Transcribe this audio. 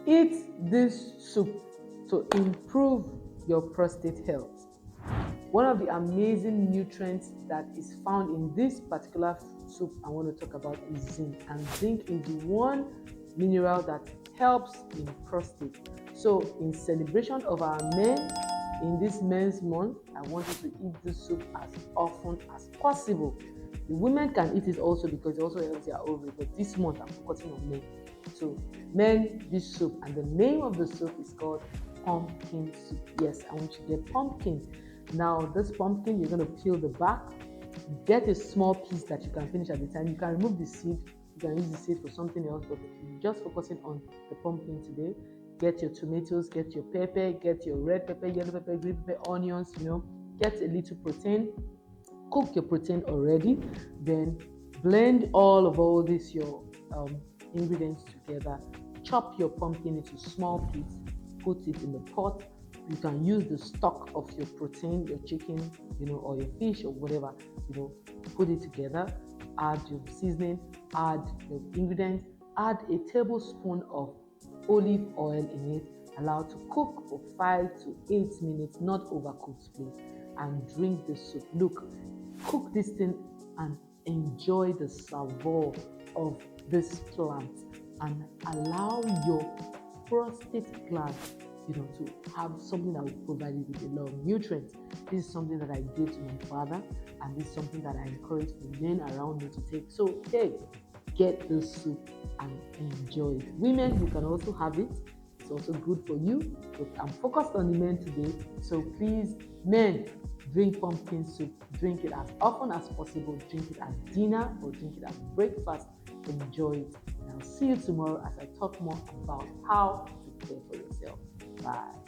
Eat this soup to improve your prostate health. One of the amazing nutrients that is found in this particular soup I want to talk about is zinc. And zinc is the one mineral that helps in prostate. So in celebration of our men in this men's month, I want you to eat this soup as often as possible. The women can eat it also because it also helps their ovary, but this month I'm focusing on men. So men, this soup, and the name of the soup is called pumpkin soup. Yes, I want you to get pumpkin. Now this pumpkin, you're going to peel the back, get a small piece that you can finish at the time. You can remove the seed, you can use the seed for something else, but you're just focusing on the pumpkin today. Get your tomatoes, get your pepper, get your red pepper, yellow pepper, green pepper, onions, get a little protein. Cook your protein already, then blend all these your ingredients together. Chop your pumpkin into small pieces, put it in the pot. You can use the stock of your protein, your chicken, or your fish or whatever, put it together, add your seasoning, add your ingredients, add a tablespoon of olive oil in it, allow to cook for 5 to 8 minutes, not overcooked please, and drink the soup. Look, cook this thing and enjoy the savor of this plant and allow your prostate gland to have something that will provide you with a lot of nutrients. This is something that I gave to my father, and this is something that I encourage the men around me to take. So hey, get this soup and enjoy it. Women, you can also have it. It's also good for you, but I'm focused on the men today. So please, men, drink pumpkin soup. Drink it as often as possible. Drink it as dinner or drink it as breakfast. Enjoy it. And I'll see you tomorrow as I talk more about how to care for yourself. Bye.